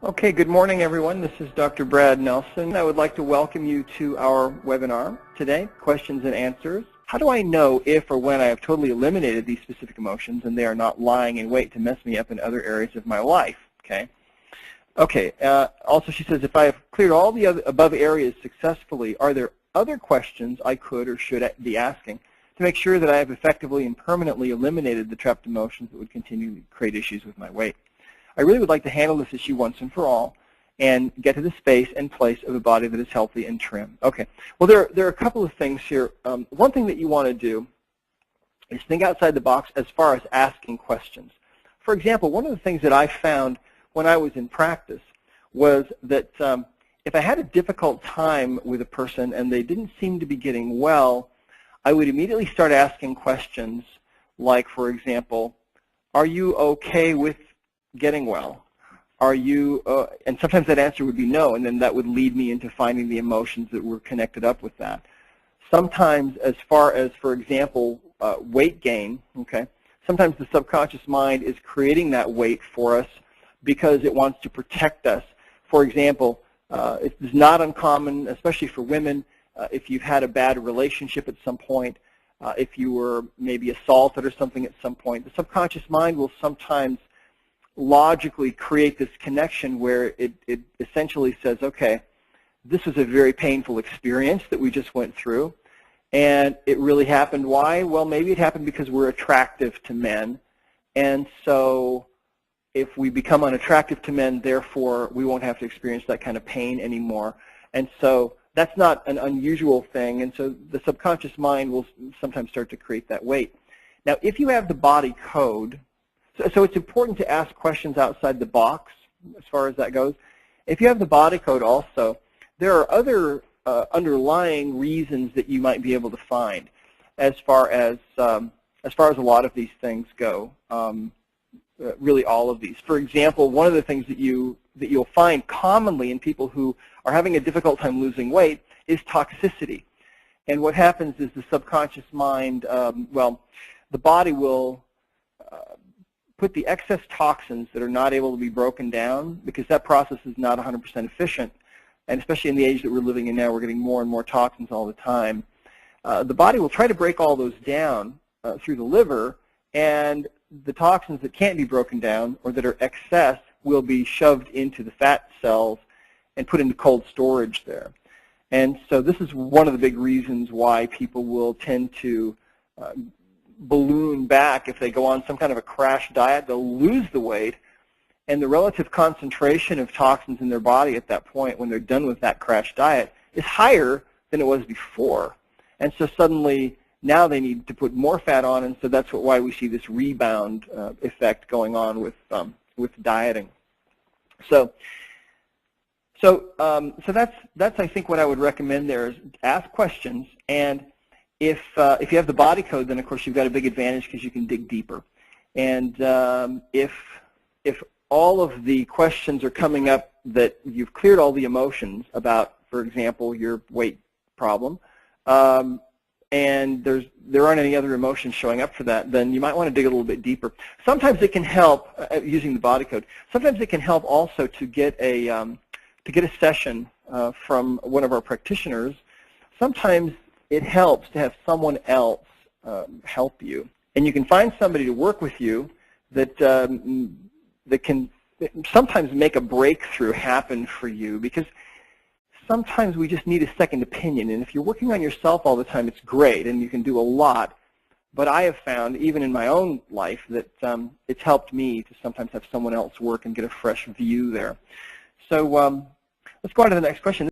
Okay, good morning everyone. This is Dr. Brad Nelson. I would like to welcome you to our webinar today, Questions and Answers. How do I know if or when I have totally eliminated these specific emotions and they are not lying in wait to mess me up in other areas of my life? Okay. Also she says, if I have cleared all the above areas successfully, are there other questions I could or should be asking to make sure that I have effectively and permanently eliminated the trapped emotions that would continue to create issues with my weight? I really would like to handle this issue once and for all and get to the space and place of a body that is healthy and trim. Okay, well there are a couple of things here. One thing that you want to do is think outside the box as far as asking questions. For example, one of the things that I found when I was in practice was that if I had a difficult time with a person and they didn't seem to be getting well, I would immediately start asking questions like, for example, are you okay with getting well? Are you, and sometimes that answer would be no, and then that would lead me into finding the emotions that were connected up with that. Sometimes as far as, for example, weight gain, okay, sometimes the subconscious mind is creating that weight for us because it wants to protect us. For example, it is not uncommon, especially for women, if you've had a bad relationship at some point, if you were maybe assaulted or something at some point, the subconscious mind will sometimes logically create this connection where it essentially says, okay, this was a very painful experience that we just went through, and it really happened. Why? Well, maybe it happened because we're attractive to men, and so if we become unattractive to men, therefore we won't have to experience that kind of pain anymore. And so that's not an unusual thing, and so the subconscious mind will sometimes start to create that weight. Now, if you have the body code, so it's important to ask questions outside the box as far as that goes. If you have the body code also, there are other underlying reasons that you might be able to find as far as a lot of these things go. Really all of these. For example, one of the things that you'll find commonly in people who are having a difficult time losing weight is toxicity. And what happens is the subconscious mind, well, the body will put the excess toxins that are not able to be broken down, because that process is not 100% efficient, and especially in the age that we're living in now, we're getting more and more toxins all the time. The body will try to break all those down through the liver, and the toxins that can't be broken down or that are excess will be shoved into the fat cells and put into cold storage there. And so this is one of the big reasons why people will tend to balloon back if they go on some kind of a crash diet. They'll lose the weight, and the relative concentration of toxins in their body at that point when they're done with that crash diet is higher than it was before. And so suddenly now they need to put more fat on, and so that's why we see this rebound effect going on with dieting. So that's I think what I would recommend there is ask questions, and if you have the body code, then of course you've got a big advantage because you can dig deeper. And if all of the questions are coming up that you've cleared all the emotions about, for example, your weight problem, and there aren't any other emotions showing up for that, then you might want to dig a little bit deeper. Sometimes it can help using the body code. Sometimes it can help also to get a session from one of our practitioners. Sometimes it helps to have someone else help you, and you can find somebody to work with you that can sometimes make a breakthrough happen for you, because sometimes we just need a second opinion. And if you're working on yourself all the time, it's great, and you can do a lot. But I have found, even in my own life, that it's helped me to sometimes have someone else work and get a fresh view there. So let's go on to the next question.